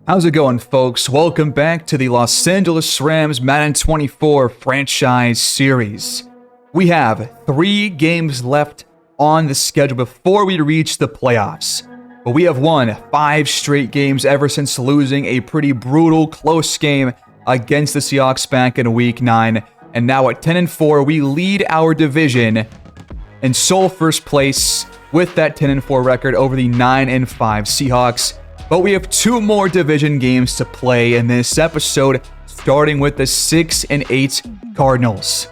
How's it going, folks? Welcome back to the Los Angeles Rams Madden 24 franchise series. We have 3 games left on the schedule before we reach the playoffs. But we have won 5 straight games ever since losing a pretty brutal, close game against the Seahawks back in Week 9. And now at 10-4, we lead our division in sole first place with that 10-4 record over the 9-5 Seahawks. But we have 2 more division games to play in this episode, starting with the 6-8 Cardinals.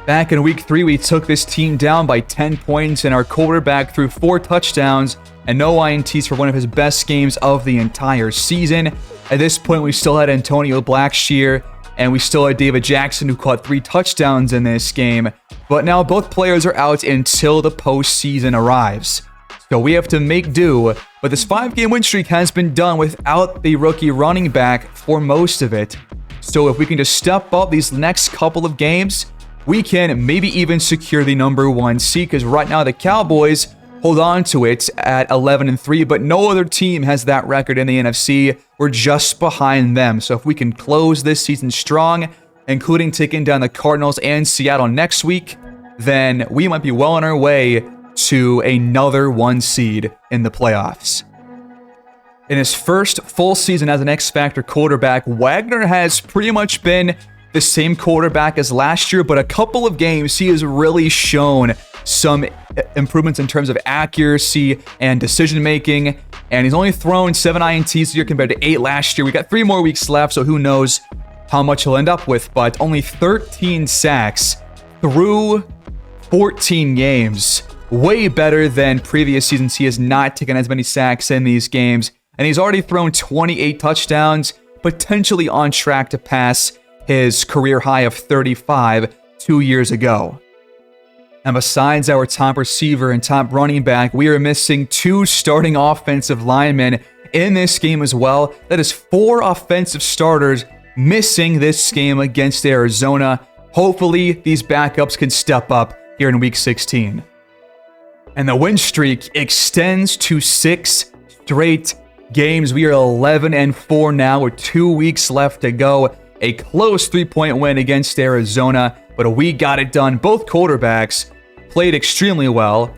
Back in Week 3, we took this team down by 10 points, and our quarterback threw 4 touchdowns and no INTs for one of his best games of the entire season. At this point, we still had Antonio Blackshear, and we still had David Jackson, who caught 3 touchdowns in this game. But now both players are out until the postseason arrives. So we have to make do, but this 5-game win streak has been done without the rookie running back for most of it. So if we can just step up these next couple of games, we can maybe even secure the number 1 seed, because right now the Cowboys hold on to it at 11-3, but no other team has that record in the NFC. We're just behind them. So if we can close this season strong, including taking down the Cardinals and Seattle next week, then we might be well on our way to another 1 seed in the playoffs. In his first full season as an X-Factor quarterback, Wagner has pretty much been the same quarterback as last year, but a couple of games he has really shown some improvements in terms of accuracy and decision-making, and he's only thrown 7 INTs this year compared to 8 last year. We got 3 more weeks left, so who knows how much he'll end up with, but only 13 sacks through 14 games. Way better than previous seasons. He has not taken as many sacks in these games, and he's already thrown 28 touchdowns, potentially on track to pass his career high of 35 2 years ago. And besides our top receiver and top running back, we are missing 2 starting offensive linemen in this game as well. That is 4 offensive starters missing this game against Arizona. Hopefully, these backups can step up here in Week 16. And the win streak extends to 6 straight games. We are 11-4 now with 2 weeks left to go. A close 3-point win against Arizona, but we got it done. Both quarterbacks played extremely well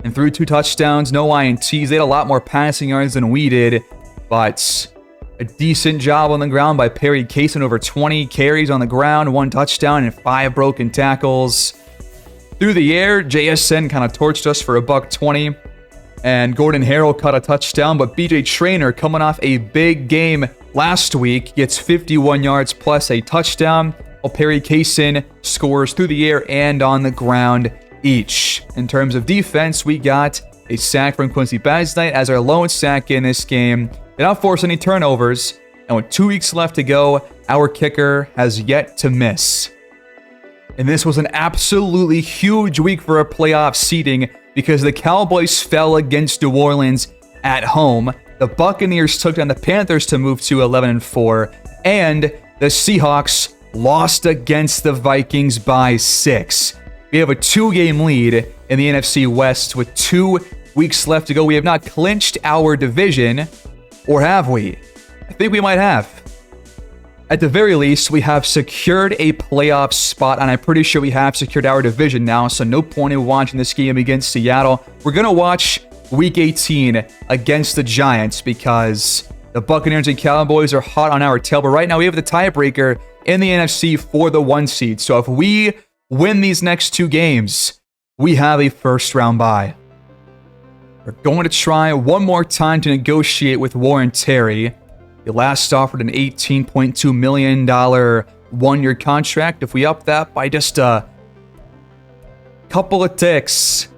and threw 2 touchdowns, no INTs. They had a lot more passing yards than we did, but a decent job on the ground by Perry Kaysen. Over 20 carries on the ground, 1 touchdown, and 5 broken tackles. Through the air, JSN kind of torched us for $120, and Gordon Harrell caught a touchdown, but BJ Traynor, coming off a big game last week, gets 51 yards plus a touchdown, while Perry Kaysen scores through the air and on the ground each. In terms of defense, we got a sack from Quincy Baznite as our lone sack in this game. Did not force any turnovers, and with 2 weeks left to go, our kicker has yet to miss. And this was an absolutely huge week for a playoff seeding because the Cowboys fell against New Orleans at home. The Buccaneers took down the Panthers to move to 11-4. And the Seahawks lost against the Vikings by 6. We have a 2-game lead in the NFC West with 2 weeks left to go. We have not clinched our division, or have we? I think we might have. At the very least, we have secured a playoff spot, and I'm pretty sure we have secured our division now, so no point in watching this game against Seattle. We're going to watch Week 18 against the Giants because the Buccaneers and Cowboys are hot on our tail, but right now we have the tiebreaker in the NFC for the 1 seed. So if we win these next 2 games, we have a first-round bye. We're going to try one more time to negotiate with Warren Terry. He last offered an $18.2 million 1-year contract. If we up that by just a couple of ticks,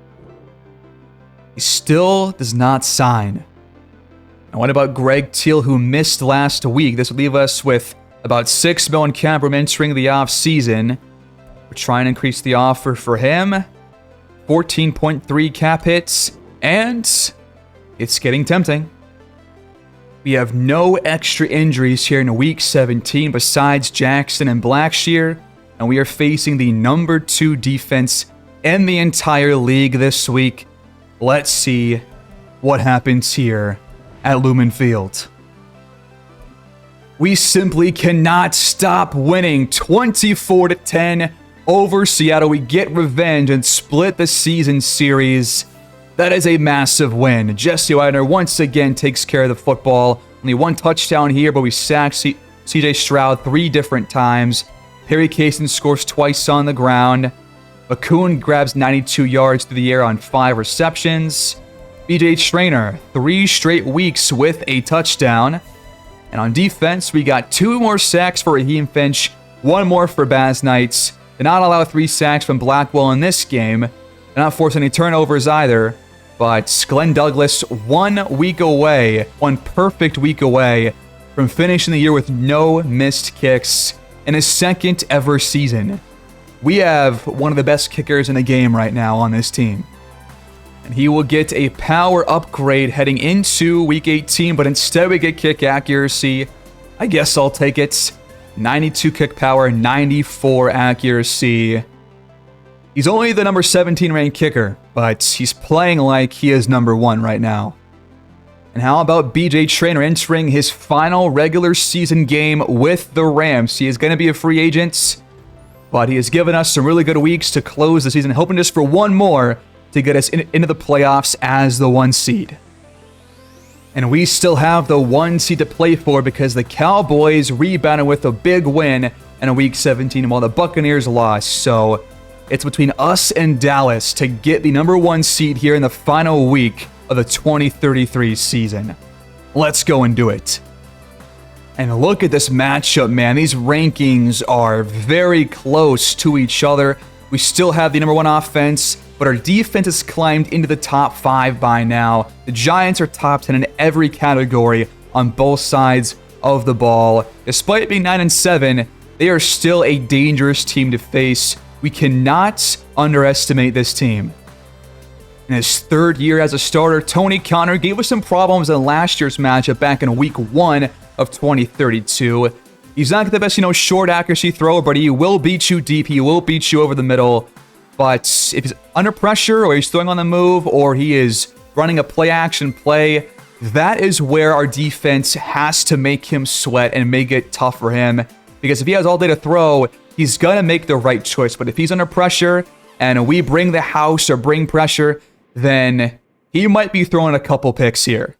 he still does not sign. And what about Greg Teal, who missed last week? This would leave us with about $6 million cap room entering the offseason. We're trying to increase the offer for him. 14.3 cap hits, and it's getting tempting. We have no extra injuries here in Week 17 besides Jackson and Blackshear, and we are facing the number 2 defense in the entire league this week. Let's see what happens here at Lumen Field. We simply cannot stop winning. 24-10 over Seattle. We get revenge and split the season series. That is a massive win. Jesse Widener once again takes care of the football. Only one touchdown here, but we sacked CJ Stroud 3 different times. Perry Kaysen scores twice on the ground. Bakun grabs 92 yards through the air on 5 receptions. BJ Traynor, 3 straight weeks with a touchdown. And on defense, we got 2 more sacks for Raheem Finch, 1 more for Baz Knights. Did not allow 3 sacks from Blackwell in this game. Did not force any turnovers either. But Glenn Douglas, 1 week away, 1 perfect week away from finishing the year with no missed kicks in his 2nd ever season. We have one of the best kickers in the game right now on this team. And he will get a power upgrade heading into Week 18, but instead we get kick accuracy. I guess I'll take it. 92 kick power, 94 accuracy. He's only the number 17 ranked kicker, but he's playing like he is number 1 right now. And how about BJ Traynor entering his final regular season game with the Rams? He is going to be a free agent, but he has given us some really good weeks to close the season, hoping just for 1 more to get us into the playoffs as the 1 seed. And we still have the 1 seed to play for because the Cowboys rebounded with a big win in Week 17 while the Buccaneers lost. So it's between us and Dallas to get the number 1 seed here in the final week of the 2033 season. Let's go and do it. And look at this matchup, man. These rankings are very close to each other. We still have the number 1 offense, but our defense has climbed into the top 5 by now. The Giants are top 10 in every category on both sides of the ball. Despite being 9-7, they are still a dangerous team to face. We cannot underestimate this team. In his 3rd year as a starter, Tony Conner gave us some problems in last year's matchup back in Week 1 of 2032. He's not the best, short accuracy thrower, but he will beat you deep. He will beat you over the middle. But if he's under pressure, or he's throwing on the move, or he is running a play-action play, that is where our defense has to make him sweat and make it tough for him. Because if he has all day to throw, he's going to make the right choice. But if he's under pressure, and we bring the house or bring pressure, then he might be throwing a couple picks here.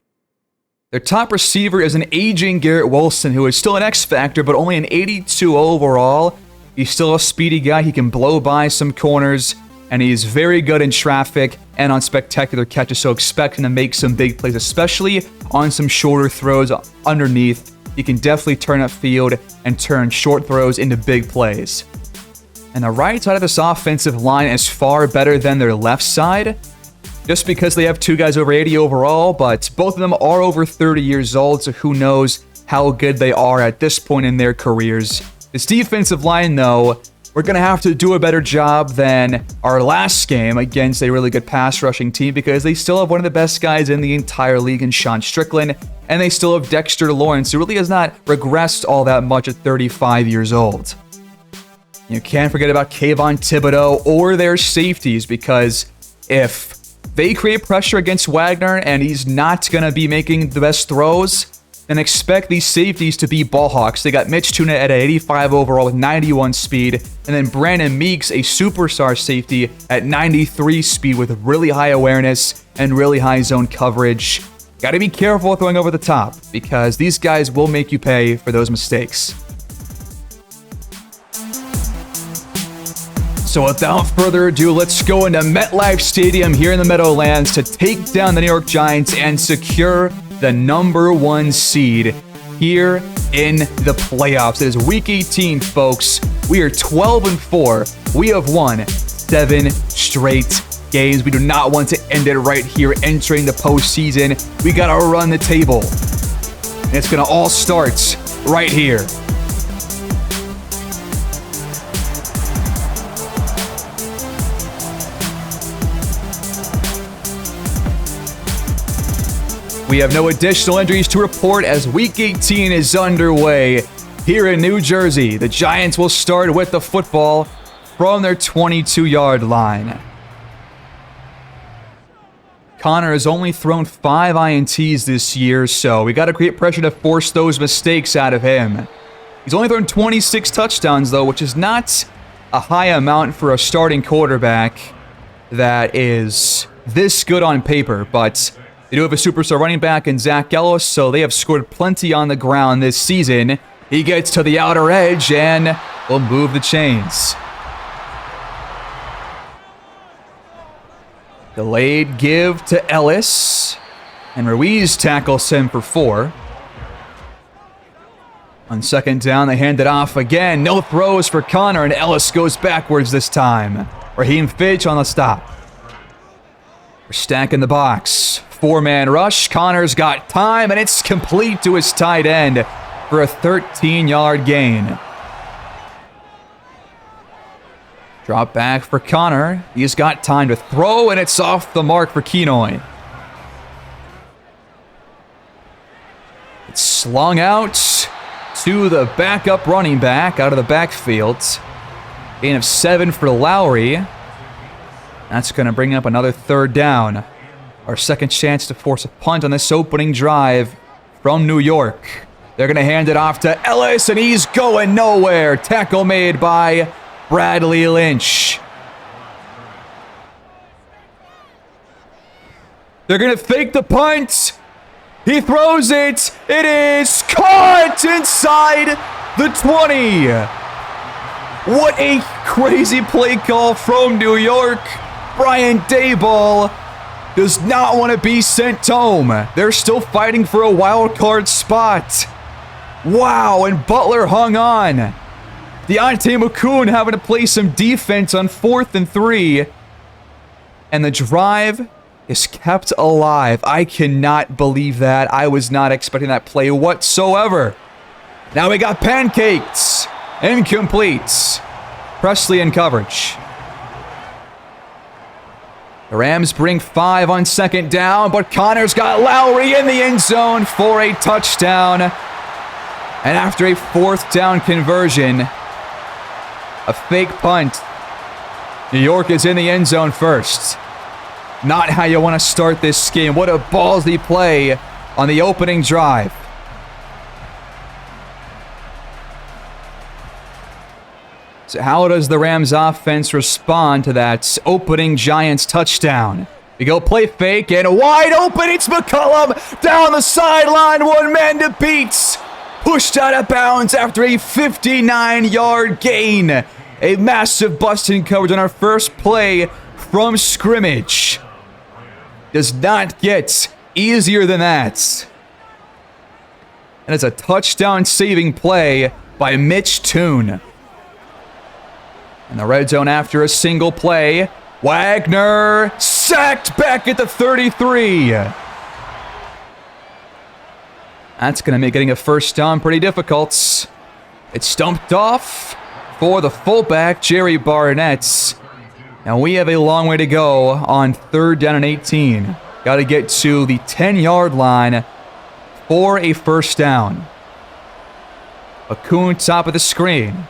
Their top receiver is an aging Garrett Wilson, who is still an X factor, but only an 82 overall. He's still a speedy guy. He can blow by some corners, and he's very good in traffic and on spectacular catches, so expect him to make some big plays, especially on some shorter throws underneath. He can definitely turn upfield and turn short throws into big plays. And the right side of this offensive line is far better than their left side, just because they have 2 guys over 80 overall, but both of them are over 30 years old, so who knows how good they are at this point in their careers. This defensive line, though, we're going to have to do a better job than our last game against a really good pass rushing team, because they still have one of the best guys in the entire league in Sean Strickland, and they still have Dexter Lawrence, who really has not regressed all that much at 35 years old. You can't forget about Kayvon Thibodeau or their safeties, because if they create pressure against Wagner and he's not going to be making the best throws, then expect these safeties to be ball hawks. They got Mitch Tuna at 85 overall with 91 speed, and then Brandon Meeks, a superstar safety, at 93 speed with really high awareness and really high zone coverage. Got to be careful throwing over the top, because these guys will make you pay for those mistakes. So without further ado, let's go into MetLife Stadium here in the Meadowlands to take down the New York Giants and secure the number 1 seed here in the playoffs. It is Week 18, folks. We are 12-4. We have won 7 straight games. We do not want to end it right here entering the postseason. We got to run the table. And it's going to all start right here. We have no additional injuries to report as Week 18 is underway here in New Jersey. The Giants will start with the football from their 22-yard line. Connor has only thrown 5 INTs this year, so we got to create pressure to force those mistakes out of him. He's only thrown 26 touchdowns, though, which is not a high amount for a starting quarterback that is this good on paper, but they do have a superstar running back in Zach Ellis, so they have scored plenty on the ground this season. He gets to the outer edge and will move the chains. Delayed give to Ellis, and Ruiz tackles him for 4. On second down, they hand it off again. No throws for Connor, and Ellis goes backwards this time. Raheem Fitch on the stop. We're stacking the box. 4-man rush. Connor's got time, and it's complete to his tight end for a 13-yard gain. Drop back for Connor. He's got time to throw, and it's off the mark for Kenoy. It's slung out to the backup running back out of the backfield. Gain of 7 for Lowry. That's going to bring up another 3rd down. Our second chance to force a punt on this opening drive from New York. They're going to hand it off to Ellis, and he's going nowhere. Tackle made by Bradley Lynch. They're going to fake the punt. He throws it. It is caught inside the 20. What a crazy play call from New York. Brian Daboll does not want to be sent home. They're still fighting for a wild card spot. Wow, and Butler hung on. Deontay McCoon having to play some defense on 4th and 3. And the drive is kept alive. I cannot believe that. I was not expecting that play whatsoever. Now we got pancakes. Incomplete. Presley in coverage. The Rams bring 5 on second down, but Connor's got Lowry in the end zone for a touchdown. And after a 4th down conversion, a fake punt, New York is in the end zone first. Not how you want to start this game. What a ballsy play on the opening drive. So how does the Rams offense respond to that opening Giants touchdown? We go play fake, and wide open, it's McCollum down the sideline, 1 man to beat. Pushed out of bounds after a 59-yard gain. A massive busting coverage on our first play from scrimmage. Does not get easier than that. And it's a touchdown-saving play by Mitch Toon. In the red zone after a single play, Wagner sacked back at the 33. That's going to make getting a first down pretty difficult. It's stumped off for the fullback, Jerry Barnett. Now we have a long way to go on 3rd down and 18. Got to get to the 10-yard line for a first down. Akun top of the screen.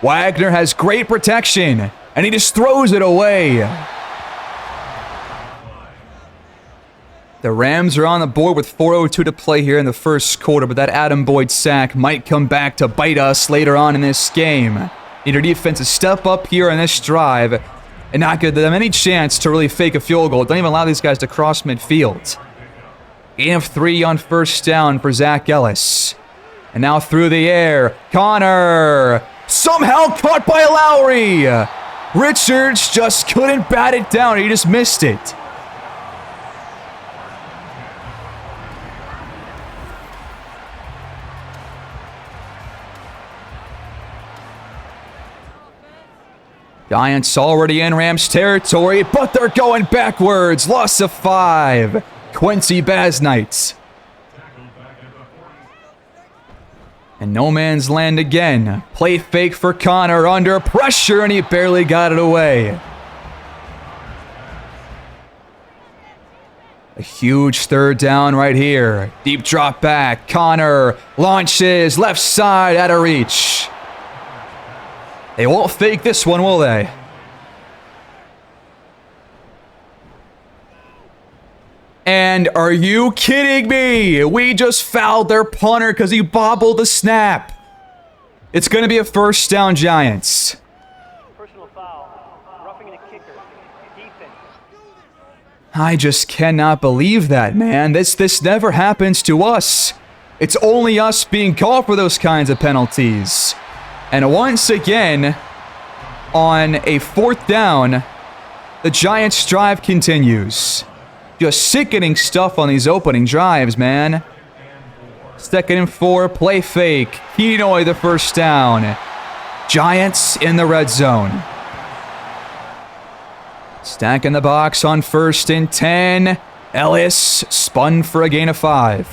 Wagner has great protection, and he just throws it away. The Rams are on the board with 4:02 to play here in the first quarter, but that Adam Boyd sack might come back to bite us later on in this game. Need our defense to step up here on this drive and not give them any chance to really fake a field goal. Don't even allow these guys to cross midfield. Gain of 3 on first down for Zach Ellis. And now through the air, Connor somehow caught by Lowry. Richards just couldn't bat it down. He just missed it. Giants already in Rams territory, but they're going backwards. Loss of 5. Quincy Basnight. And no man's land again. Play fake for Connor under pressure, and he barely got it away. A huge 3rd down right here. Deep drop back. Connor launches left side out of reach. They won't fake this one, will they? And are you kidding me? We just fouled their punter because he bobbled the snap. It's going to be a first down, Giants. Personal foul. Roughing the kicker. Defense. I just cannot believe that, man. This never happens to us. It's only us being called for those kinds of penalties. And once again, on a 4th down, the Giants' drive continues. Just sickening stuff on these opening drives, man. 2nd and 4, play fake. Kenoy the first down. Giants in the red zone. Stack in the box on 1st and 10. Ellis spun for a gain of 5.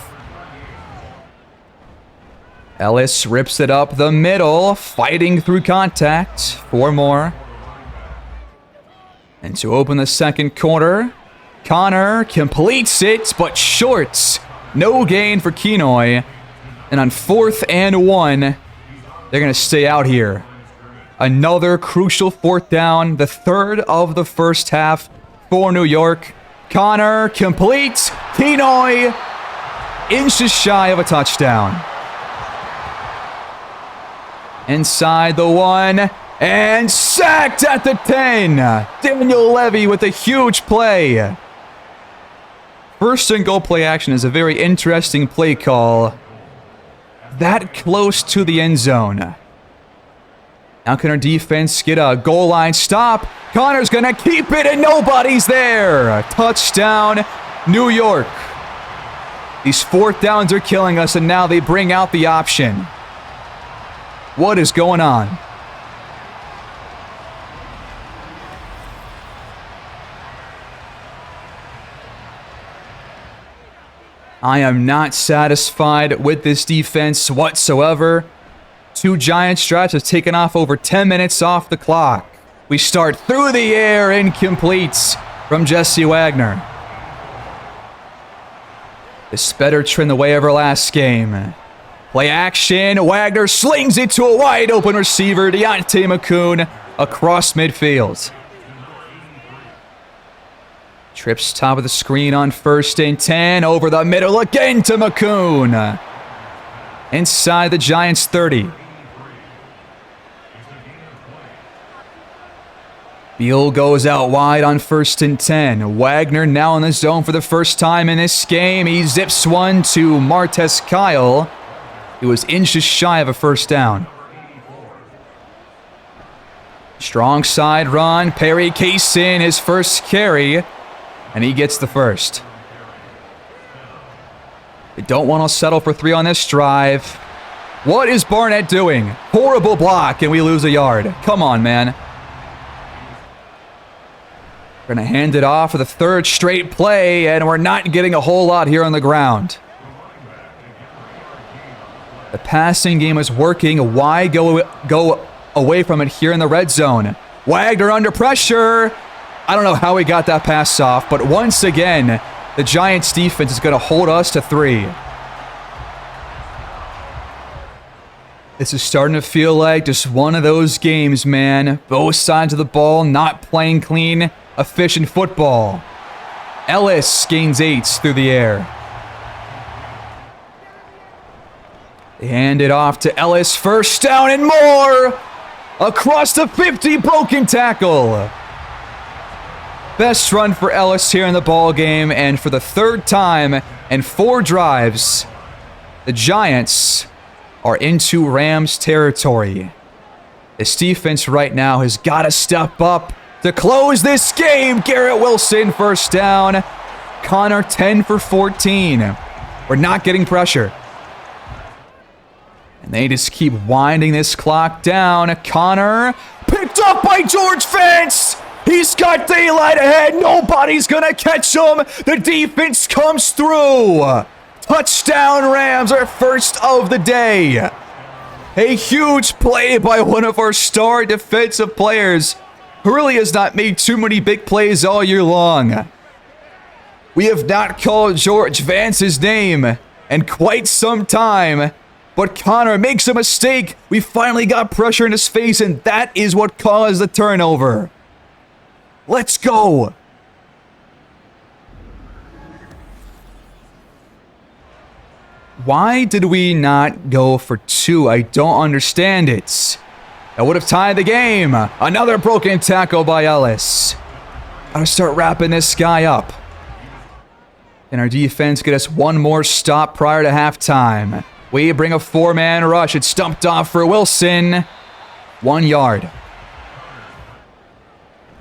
Ellis rips it up the middle, fighting through contact. 4 more. And to open the second quarter, Connor completes it, but short. No gain for Kenoy. And on 4th and 1, they're going to stay out here. Another crucial 4th down, the 3rd of the first half for New York. Connor completes. Kenoy inches shy of a touchdown. Inside the 1, and sacked at the 10. Daniel Levy with a huge play. First and goal play action is a very interesting play call. That close to the end zone. Now can our defense get a goal line stop? Connor's gonna keep it and nobody's there. Touchdown, New York. These 4th downs are killing us and now they bring out the option. What is going on? I am not satisfied with this defense whatsoever. 2 Giants drives have taken off over 10 minutes off the clock. We start through the air, incomplete from Jesse Wagner. This better trend the way of our last game. Play action, Wagner slings it to a wide open receiver, Deontay McCoon, across midfield. Trips top of the screen on 1st and 10, over the middle again to McCoon. Inside the Giants' 30. Beal goes out wide on 1st and 10. Wagner now in the zone for the first time in this game. He zips one to Martez Kyle. He was inches shy of a first down. Strong side run. Perry Kaysen, his first carry. And he gets the first. They don't want to settle for 3 on this drive. What is Barnett doing? Horrible block, and we lose a yard. Come on, man. We're going to hand it off for the 3rd straight play, and we're not getting a whole lot here on the ground. The passing game is working. Why go away from it here in the red zone? Wagner under pressure. I don't know how he got that pass off, but once again, the Giants defense is going to hold us to 3. This is starting to feel like just one of those games, man. Both sides of the ball not playing clean, efficient football. Ellis gains 8 through the air. They hand it off to Ellis, first down and more! Across the 50, broken tackle. Best run for Ellis here in the ball game, and for the 3rd time in 4 drives, the Giants are into Rams territory. This defense right now has got to step up to close this game. Garrett Wilson, first down. Connor 10 for 14. We're not getting pressure. And they just keep winding this clock down. Connor picked up by George Fence. He's got daylight ahead. Nobody's going to catch him. The defense comes through. Touchdown Rams, our first of the day. A huge play by one of our star defensive players who really has not made too many big plays all year long. We have not called George Vance's name in quite some time, but Connor makes a mistake. We finally got pressure in his face, and that is what caused the turnover. Let's go. Why did we not go for 2? I don't understand it. That would have tied the game. Another broken tackle by Ellis. Gotta start wrapping this guy up. And our defense get us one more stop prior to halftime. We bring a 4-man rush. It's stumped off for Wilson. 1 yard.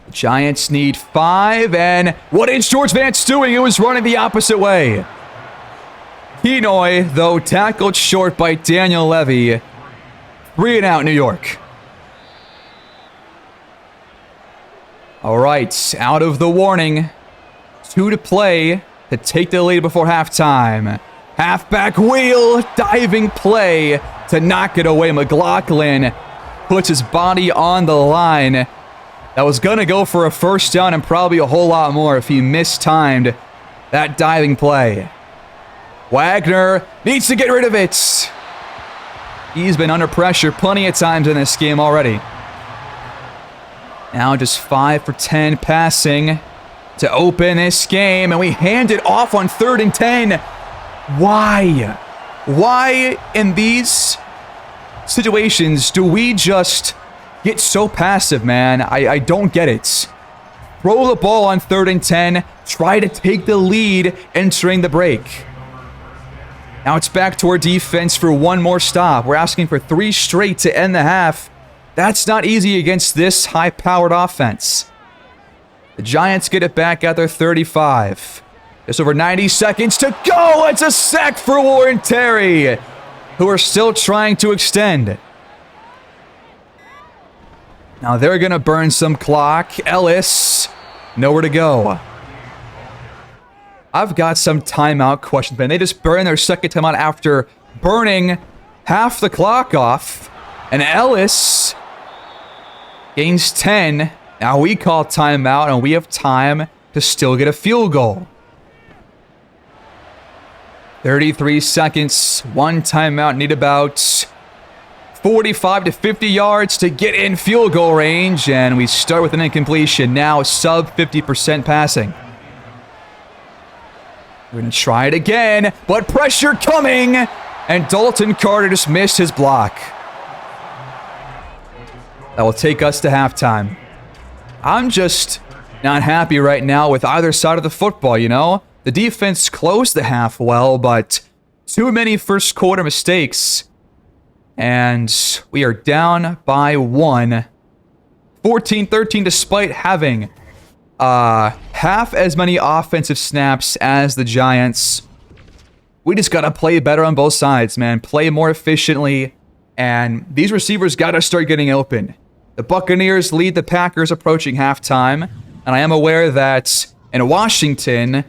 The Giants need 5, and what is George Vance doing? It was running the opposite way. Kenoy, though, tackled short by Daniel Levy. 3 and out, New York. All right, out of the warning. 2 to play to take the lead before halftime. Halfback wheel, diving play to knock it away. McLaughlin puts his body on the line. That was going to go for a first down and probably a whole lot more if he mistimed that diving play. Wagner needs to get rid of it. He's been under pressure plenty of times in this game already. Now just 5 for 10 passing to open this game, and we hand it off on 3rd and 10. Why? Why in these situations do we just get so passive, man? I don't get it. Throw the ball on 3rd and 10. Try to take the lead entering the break. Now it's back to our defense for one more stop. We're asking for 3 straight to end the half. That's not easy against this high-powered offense. The Giants get it back at their 35. Just over 90 seconds to go. It's a sack for Warren Terry, who are still trying to extend. Now they're going to burn some clock. Ellis, nowhere to go. I've got some timeout questions, man. They just burn their second timeout after burning half the clock off. And Ellis gains 10. Now we call timeout, and we have time to still get a field goal. 33 seconds, 1 timeout, need about 45 to 50 yards to get in field goal range, and we start with an incompletion. Now sub 50% passing. We're going to try it again, but pressure coming, and Dalton Carter just missed his block. That will take us to halftime. I'm just not happy right now with either side of the football, you know? The defense closed the half well, but too many first quarter mistakes. And we are down by 1. 14-13 despite having half as many offensive snaps as the Giants. We just got to play better on both sides, man. Play more efficiently. And these receivers got to start getting open. The Buccaneers lead the Packers approaching halftime. And I am aware that in Washington,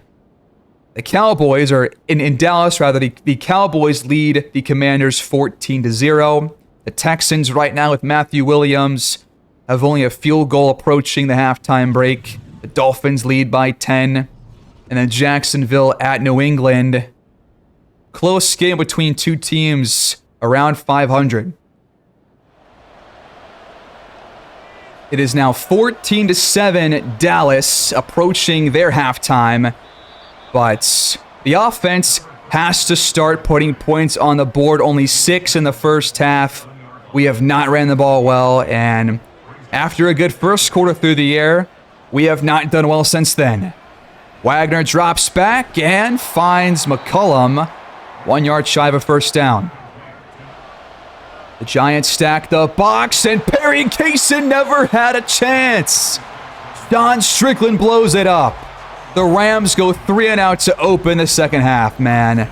the Cowboys, or in Dallas rather, the Cowboys lead the Commanders 14-0. The Texans right now with Matthew Williams have only a field goal approaching the halftime break. The Dolphins lead by 10. And then Jacksonville at New England. Close game between two teams around 500. It is now 14-7 Dallas approaching their halftime. But the offense has to start putting points on the board. Only 6 in the first half. We have not ran the ball well, and after a good first quarter through the air, we have not done well since then. Wagner drops back and finds McCollum 1 yard shy of a first down. The Giants stack the box, and Perry Kaysen never had a chance. Don Strickland blows it up. The Rams go 3 and out to open the second half, man.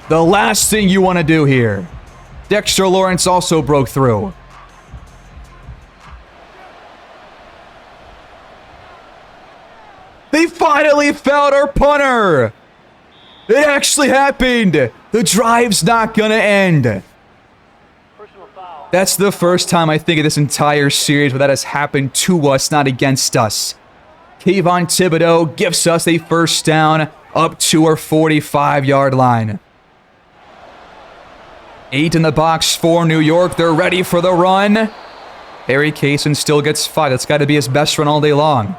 The last thing you want to do here. Dexter Lawrence also broke through. They finally found our punter. It actually happened. The drive's not going to end. That's the first time I think of this entire series where that has happened to us, not against us. Kayvon Thibodeau gives us a first down up to our 45-yard line. 8 in the box for New York. They're ready for the run. Perry Kaysen still gets 5. That's got to be his best run all day long.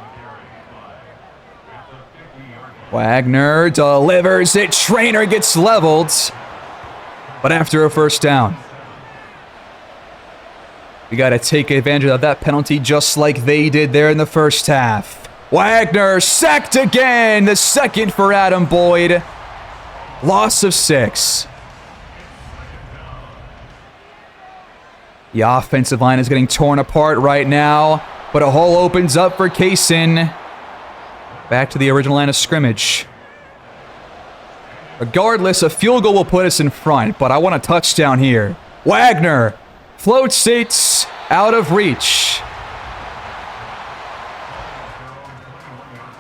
Wagner delivers it. Trainer gets leveled. but after a first down. We got to take advantage of that penalty just like they did there in the first half. Wagner sacked again. The second for Adam Boyd. Loss of 6. The offensive line is getting torn apart right now, but a hole opens up for Kaysen. Back to the original line of scrimmage. Regardless, a field goal will put us in front, but I want a touchdown here. Wagner floats it out of reach.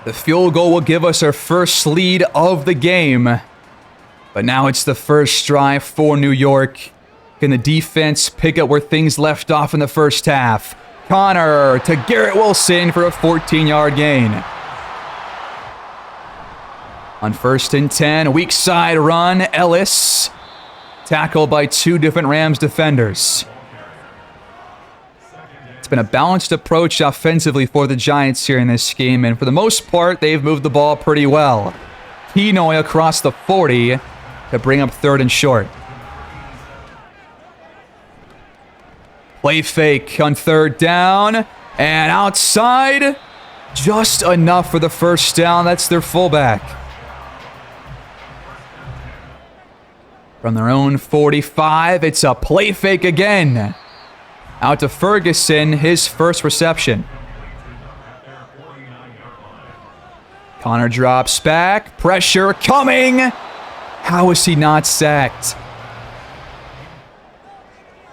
The field goal will give us our first lead of the game. But now it's the first drive for New York. Can the defense pick up where things left off in the first half? Connor to Garrett Wilson for a 14-yard gain. On 1st and 10, weak side run, Ellis. Tackled by 2 different Rams defenders. It's been a balanced approach offensively for the Giants here in this game, and for the most part, they've moved the ball pretty well. Pinoy across the 40 to bring up 3rd and short. Play fake on 3rd down, and outside, just enough for the first down. That's their fullback. From their own 45, it's a play fake again. Out to Ferguson, his first reception. Connor drops back, pressure coming. How is he not sacked?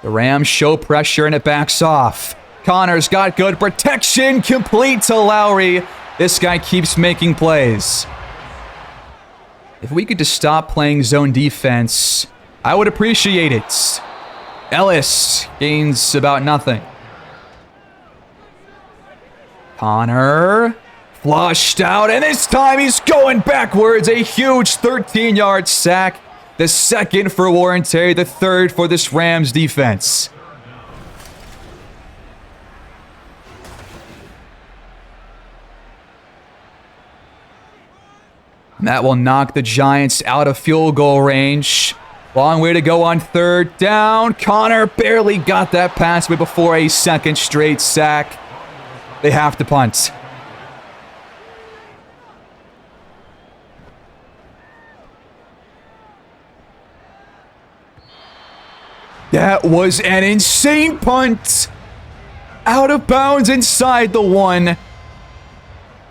The Rams show pressure and it backs off. Connor's got good protection, complete to Lowry. This guy keeps making plays. If we could just stop playing zone defense, I would appreciate it. Ellis gains about nothing. Connor flushed out, and this time he's going backwards. A huge 13-yard sack. The 2nd for Warren Terry, the 3rd for this Rams defense. And that will knock the Giants out of field goal range. Long way to go on 3rd down. Connor barely got that pass before a 2nd straight sack. They have to punt. That was an insane punt. Out of bounds inside the 1.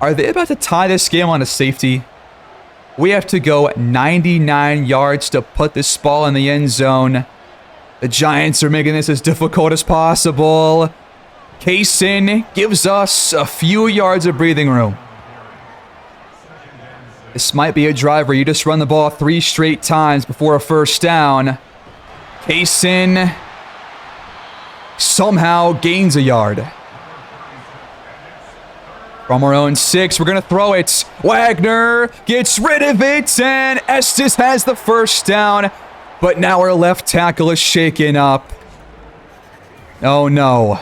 Are they about to tie this game on a safety? We have to go 99 yards to put this ball in the end zone. The Giants are making this as difficult as possible. Kaysen gives us a few yards of breathing room. This might be a drive where you just run the ball 3 straight times before a first down. Kaysen somehow gains a yard. From our own 6, we're going to throw it. Wagner gets rid of it, and Estes has the first down. But now our left tackle is shaken up. Oh, no.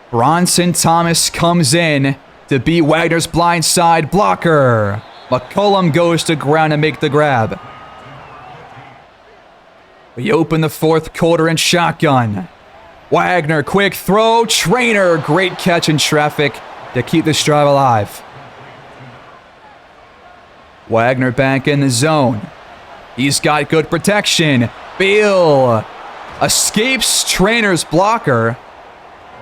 Bronson Thomas comes in to beat Wagner's blindside blocker. McCollum goes to ground to make the grab. We open the 4th quarter in shotgun. Wagner, quick throw. Trainer, great catch in traffic to keep this drive alive. Wagner back in the zone. He's got good protection. Beal escapes Trainer's blocker,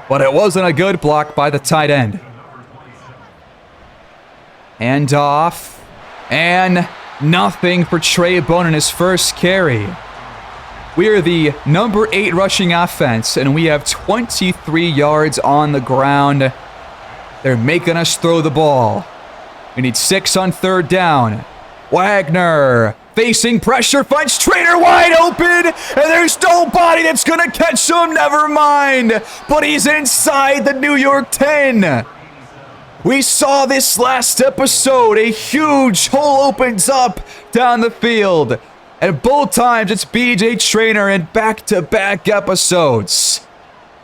but it wasn't a good block by the tight end. Hand off, and nothing for Trey Bone in his first carry. We are the number 8 rushing offense, and we have 23 yards on the ground. They're making us throw the ball. We need 6 on 3rd down. Wagner facing pressure, finds Trainer wide open, and there's nobody that's going to catch him. Never mind. But he's inside the New York 10. We saw this last episode. A huge hole opens up down the field. And both times it's BJ Trainer in back-to-back episodes.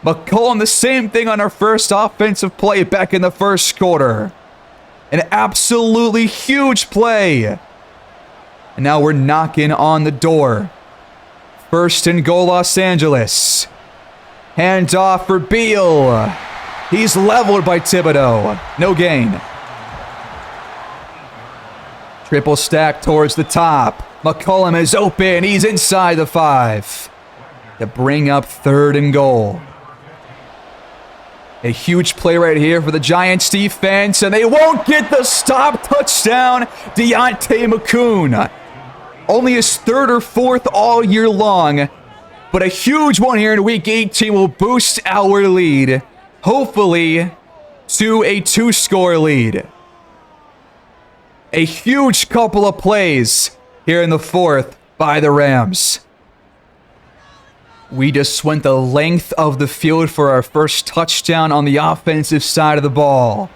McCollum, the same thing on our first offensive play back in the first quarter. An absolutely huge play. And now we're knocking on the door. First and goal, Los Angeles. Hand off for Beal. He's leveled by Thibodeau. No gain. Triple stack towards the top. McCollum is open. He's inside the 5. To bring up 3rd and goal. A huge play right here for the Giants defense, and they won't get the stop. Touchdown, Deontay McCoon. Only his 3rd or 4th all year long, but a huge one here in Week 18 will boost our lead, hopefully, to a 2-score lead. A huge couple of plays here in the 4th by the Rams. We just went the length of the field for our first touchdown on the offensive side of the ball.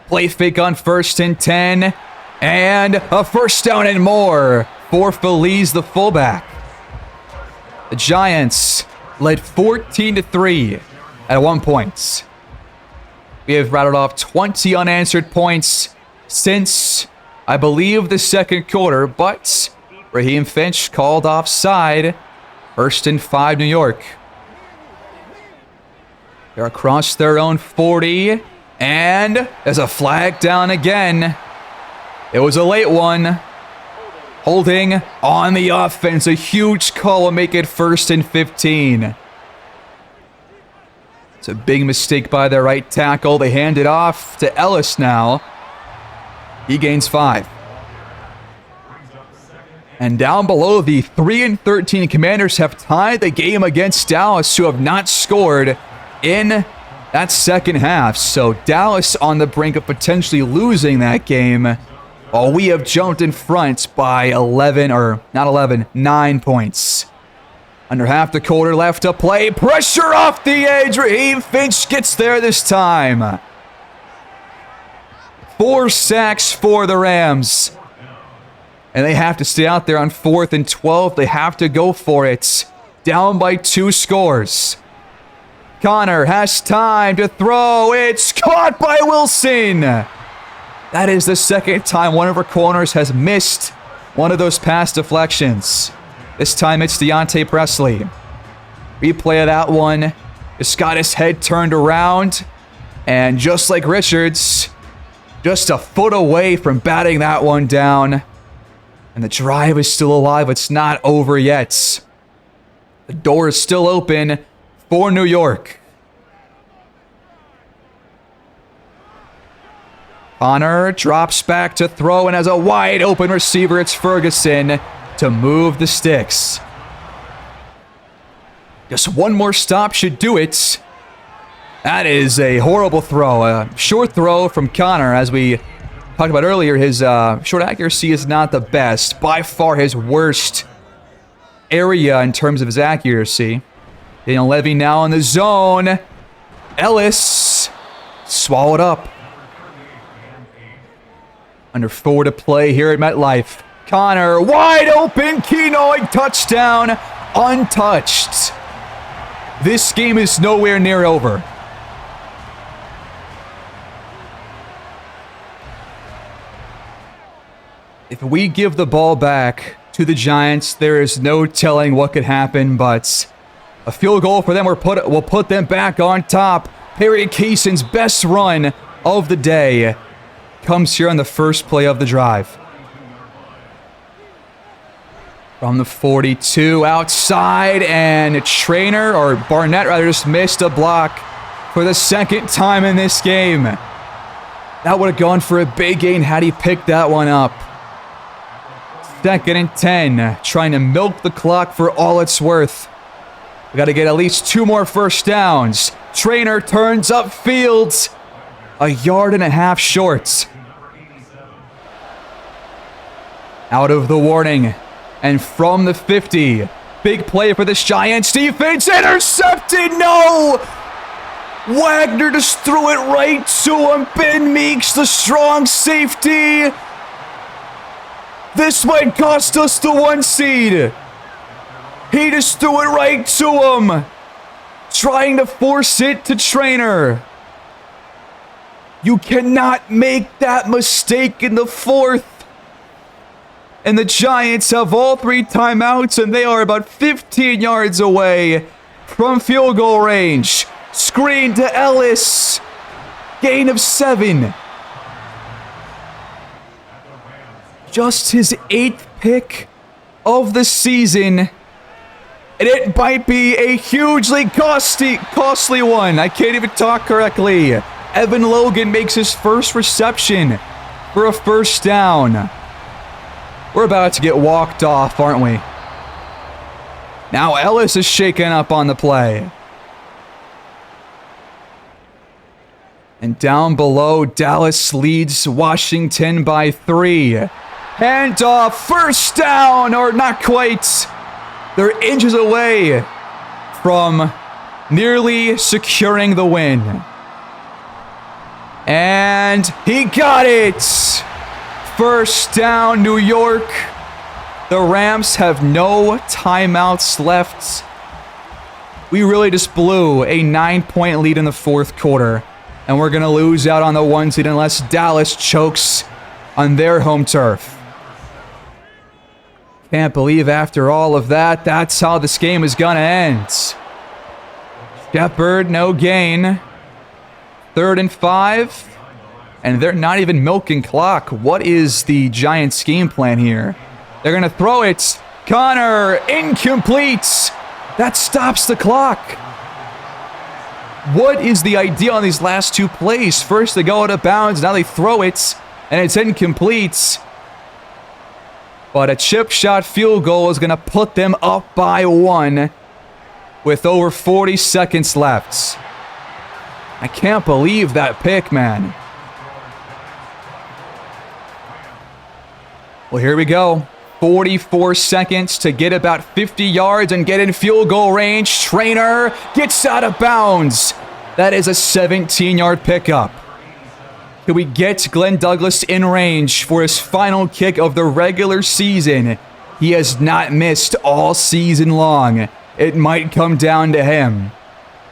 Play fake on 1st and 10. And a first down and more for Feliz, the fullback. The Giants led 14-3 at 1 point. We have rattled off 20 unanswered points since, I believe, the 2nd quarter, but Raheem Finch called offside. 1st and 5, New York. They're across their own 40, and there's a flag down again. It was a late one. Holding on the offense. A huge call will make it 1st and 15. It's a big mistake by their right tackle. They hand it off to Ellis now. He gains 5. And down below, the 3-13 Commanders have tied the game against Dallas, who have not scored in that second half. So Dallas on the brink of potentially losing that game, while we have jumped in front by 9 points. Under half the quarter left to play. Pressure off the edge. Raheem Finch gets there this time. 4 sacks for the Rams. And they have to stay out there on 4th and 12. They have to go for it. Down by 2 scores. Connor has time to throw. It's caught by Wilson. That is the 2nd time one of our corners has missed one of those pass deflections. This time it's Deontay Presley. Replay of that one. Just got his head turned around. And just like Richards, just a foot away from batting that one down. And the drive is still alive. It's not over yet. The door is still open for New York. Connor drops back to throw and has a wide open receiver. It's Ferguson to move the sticks. Just one more stop should do it. That is a horrible throw. A short throw from Connor. As we talked about earlier, his short accuracy is not the best. By far his worst area in terms of his accuracy. Daniel Levy now in the zone. Ellis swallowed up. Under 4 to play here at MetLife. Connor wide open. Kenoid touchdown. Untouched. This game is nowhere near over. If we give the ball back to the Giants, there is no telling what could happen, but a field goal for them will put them back on top. Perry Caeson's best run of the day comes here on the first play of the drive. From the 42 outside, and Barnett just missed a block for the 2nd time in this game. That would have gone for a big gain had he picked that one up. 2nd and 10, trying to milk the clock for all it's worth. We got to get at least 2 more first downs. Trainer turns upfield, 1.5 yards short. Out of the warning, and from the 50, big play for this Giants defense. Intercepted, no! Wagner just threw it right to him. Ben Meeks, the strong safety. This might cost us the 1 seed. He just threw it right to him. Trying to force it to Trainer. You cannot make that mistake in the 4th. And the Giants have all 3 timeouts, and they are about 15 yards away from field goal range. Screen to Ellis. Gain of 7. Just his 8th pick of the season. And it might be a hugely costly one. I can't even talk correctly. Evan Logan makes his first reception for a first down. We're about to get walked off, aren't we? Now Ellis is shaken up on the play. And down below, Dallas leads Washington by 3. Handoff, first down, or not quite. They're inches away from nearly securing the win. And he got it! First down, New York. The Rams have no timeouts left. We really just blew a 9-point lead in the 4th quarter. And we're going to lose out on the 1 seed unless Dallas chokes on their home turf. Can't believe after all of that, that's how this game is going to end. Shepard, no gain. 3rd and 5. And they're not even milking clock. What is the Giants' game plan here? They're going to throw it. Connor, incomplete. That stops the clock. What is the idea on these last 2 plays? First they go out of bounds, now they throw it, and it's incomplete. But a chip shot field goal is going to put them up by 1 with over 40 seconds left. I can't believe that pick, man. Well, here we go. 44 seconds to get about 50 yards and get in field goal range. Trainer gets out of bounds. That is a 17-yard pickup. Can we get Glenn Douglas in range for his final kick of the regular season? He has not missed all season long. It might come down to him.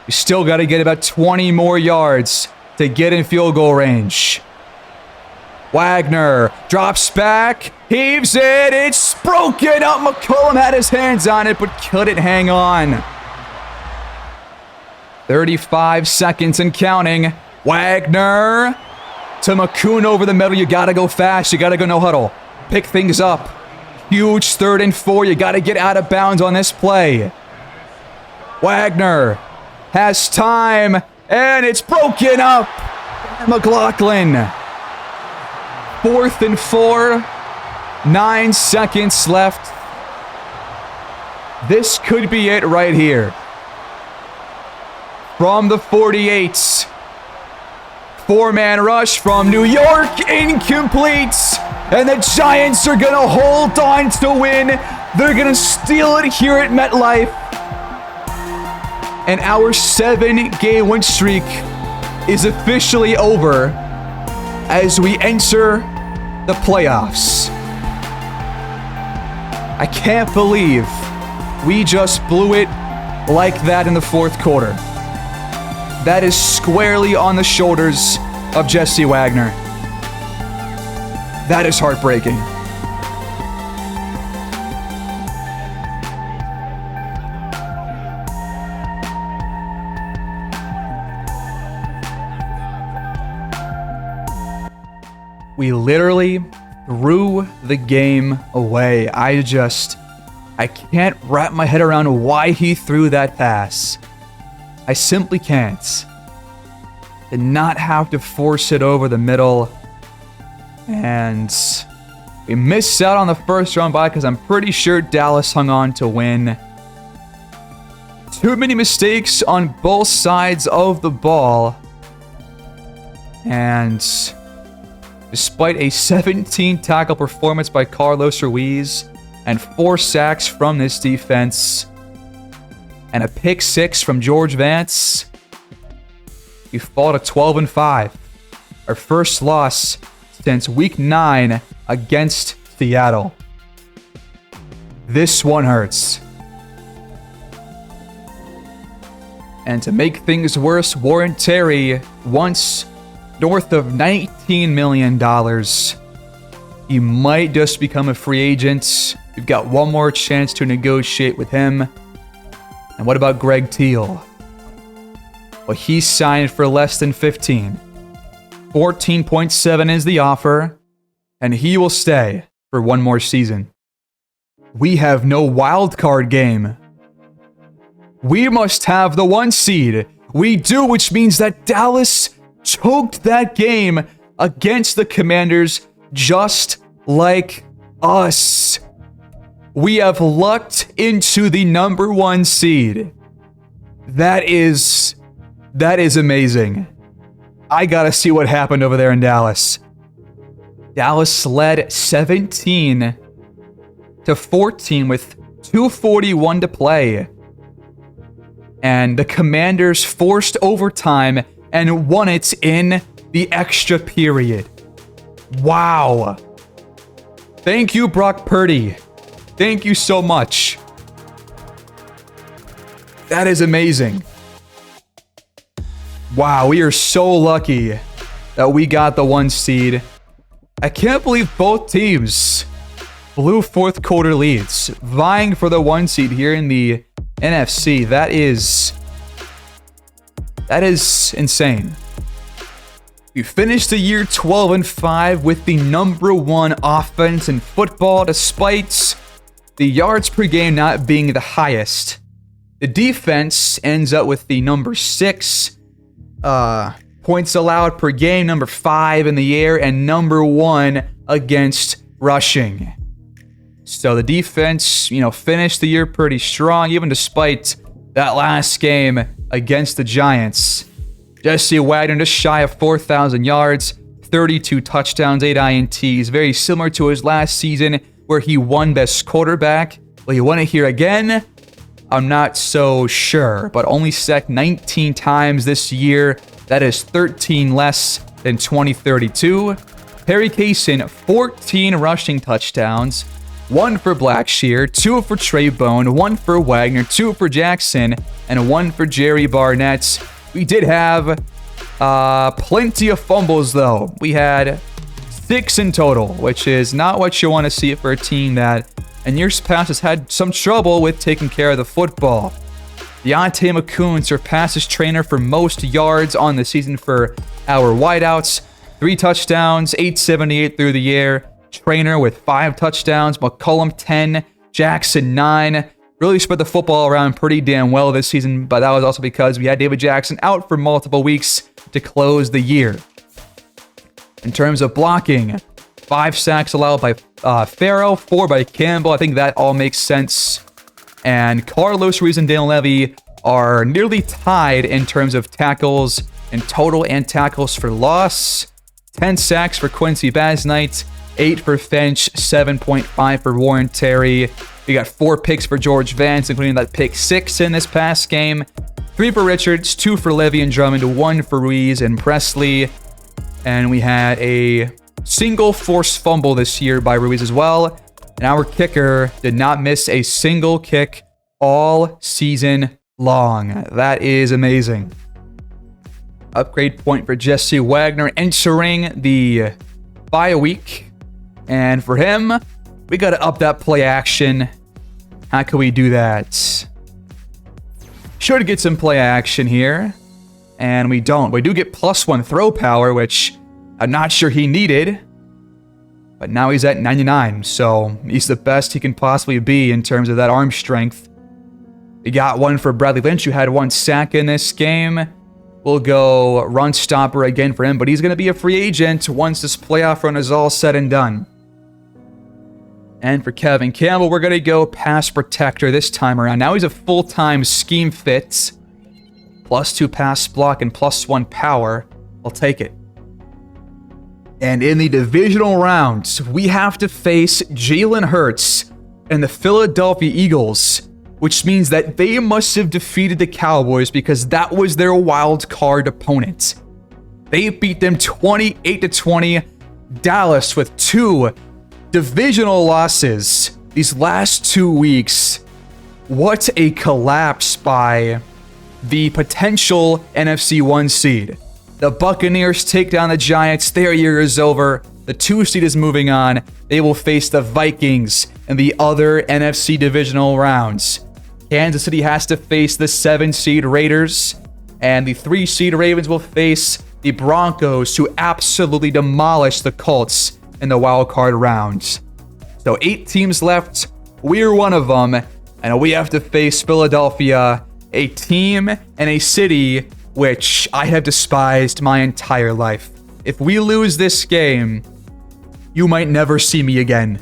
We still got to get about 20 more yards to get in field goal range. Wagner drops back, heaves it, it's broken up. McCollum had his hands on it, but couldn't hang on. 35 seconds and counting. Wagner to McCoon over the middle. You gotta go fast, you gotta go no huddle. Pick things up. Huge 3rd and 4, you gotta get out of bounds on this play. Wagner has time, and it's broken up. McLaughlin. 4th and 4, 9 seconds left. This could be it right here. From the 48, 4-man rush from New York, incomplete. And the Giants are going to hold on to win. They're going to steal it here at MetLife. And our 7-game win streak is officially over as we enter the playoffs. I can't believe we just blew it like that in the 4th quarter. That is squarely on the shoulders of Jesse Wagner. That is heartbreaking. We literally threw the game away. I can't wrap my head around why he threw that pass. I simply can't. Did not have to force it over the middle. And we missed out on the first round bye because I'm pretty sure Dallas hung on to win. Too many mistakes on both sides of the ball. And despite a 17-tackle performance by Carlos Ruiz and 4 sacks from this defense and a pick 6 from George Vance, we fall to 12-5. Our first loss since Week 9 against Seattle. This one hurts. And to make things worse, Warren Terry wants north of $19 million. He might just become a free agent. We've got one more chance to negotiate with him. And what about Greg Teal? Well, he signed for less than 15. 14.7 is the offer, and he will stay for one more season. We have no wild card game. We must have the 1 seed. We do, which means that Dallas choked that game against the Commanders just like us. We have lucked into the number 1 seed. That is amazing. I gotta see what happened over there in Dallas. Dallas led 17-14 with 2:41 to play. And the Commanders forced overtime and won it in the extra period. Wow. Thank you, Brock Purdy. Thank you so much. That is amazing. Wow, we are so lucky that we got the 1 seed. I can't believe both teams blew fourth quarter leads, vying for the 1 seed here in the NFC. That is insane. We finished the year 12-5 with the number 1 offense in football, despite the yards per game not being the highest. The defense ends up with the number 6 points allowed per game, number 5 in the air, and number 1 against rushing. So the defense, finished the year pretty strong, even despite that last game against the Giants. Jesse Wagner just shy of 4,000 yards, 32 touchdowns, 8 INTs, very similar to his last season where he won Best Quarterback. Will you want to hear again? I'm not so sure, but only sacked 19 times this year. That is 13 less than 2032. Perry Kaysen, 14 rushing touchdowns, 1 for Blackshear, 2 for Trey Bone, 1 for Wagner, 2 for Jackson, and 1 for Jerry Barnett. We did have plenty of fumbles, though. We had 6 in total, which is not what you want to see for a team that in years past has had some trouble with taking care of the football. Deontay McCoon surpassed his trainer for most yards on the season for our wideouts. 3 touchdowns, 878 through the air. Trainer with 5 touchdowns, McCollum 10, Jackson 9. Really spread the football around pretty damn well this season, but that was also because we had David Jackson out for multiple weeks to close the year. In terms of blocking, 5 sacks allowed by Farrell, 4 by Campbell. I think that all makes sense. And Carlos Ruiz and Daniel Levy are nearly tied in terms of tackles in total and tackles for loss. 10 sacks for Quincy Basnight, 8 for Finch, 7.5 for Warren Terry. We got 4 picks for George Vance, including that pick 6 in this past game. 3 for Richards, 2 for Levy and Drummond, 1 for Ruiz and Presley. And we had a single forced fumble this year by Ruiz as well. And our kicker did not miss a single kick all season long. That is amazing. Upgrade point for Jesse Wagner entering the bye week. And for him, we got to up that play action. How can we do that? Sure to get some play action here. And we don't. We do get +1 throw power, which I'm not sure he needed. But now he's at 99, so he's the best he can possibly be in terms of that arm strength. We got 1 for Bradley Lynch, who had 1 sack in this game. We'll go run stopper again for him, but he's going to be a free agent once this playoff run is all said and done. And for Kevin Campbell, we're going to go pass protector this time around. Now he's a full-time scheme fit. +2 pass block and +1 power. I'll take it. And in the divisional rounds, we have to face Jalen Hurts and the Philadelphia Eagles, which means that they must have defeated the Cowboys because that was their wild card opponent. They beat them 28-20. Dallas with 2 divisional losses these last 2 weeks. What a collapse by the potential NFC 1 seed. The Buccaneers take down the Giants. Their year is over. The 2 seed is moving on. They will face the Vikings in the other NFC divisional rounds. Kansas City has to face the 7 seed Raiders, and the 3 seed Ravens will face the Broncos, who absolutely demolished the Colts in the wild card round. So 8 teams left. We're one of them, and we have to face Philadelphia, a team and a city which I have despised my entire life. If we lose this game, you might never see me again.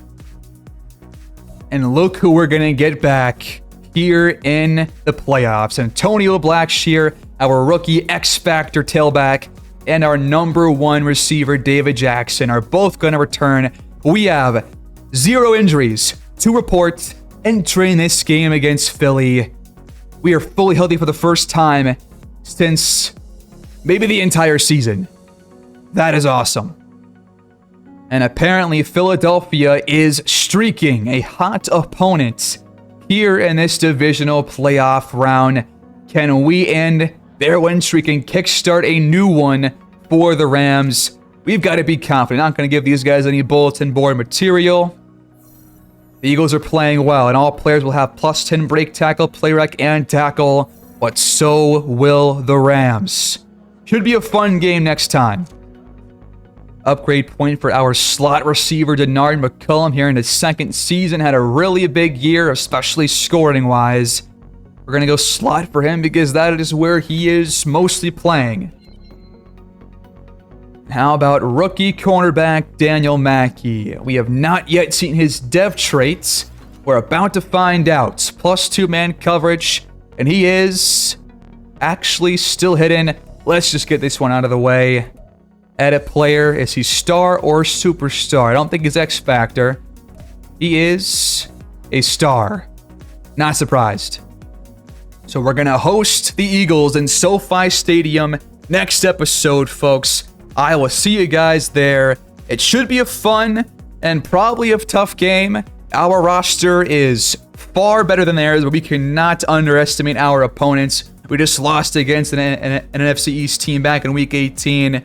And look who we're going to get back here in the playoffs. Antonio Blackshear, our rookie X-Factor tailback, and our #1 receiver, David Jackson, are both going to return. We have 0 injuries to report entering this game against Philly. We are fully healthy for the first time since maybe the entire season. That is awesome. And apparently Philadelphia is streaking, a hot opponent here in this divisional playoff round. Can we end their win streak and kickstart a new one for the Rams? We've got to be confident. Not going to give these guys any bulletin board material. The Eagles are playing well, and all players will have +10 break tackle, play rec, and tackle, but so will the Rams. Should be a fun game next time. Upgrade point for our slot receiver, Denard McCullum, here in his 2nd season. Had a really big year, especially scoring-wise. We're going to go slot for him because that is where he is mostly playing. How about rookie cornerback Daniel Mackey? We have not yet seen his dev traits. We're about to find out. +2 man coverage, and he is actually still hidden. Let's just get this one out of the way. Edit player, is he star or superstar? I don't think he's X Factor. He is a star. Not surprised. So we're going to host the Eagles in SoFi Stadium next episode, folks. I will see you guys there. It should be a fun and probably a tough game. Our roster is far better than theirs, but we cannot underestimate our opponents. We just lost against an NFC East team back in Week 18.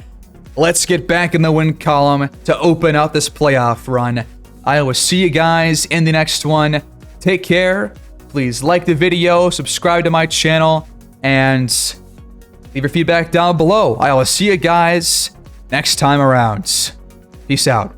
Let's get back in the win column to open up this playoff run. I will see you guys in the next one. Take care. Please like the video, subscribe to my channel, and leave your feedback down below. I will see you guys next time around. Peace out.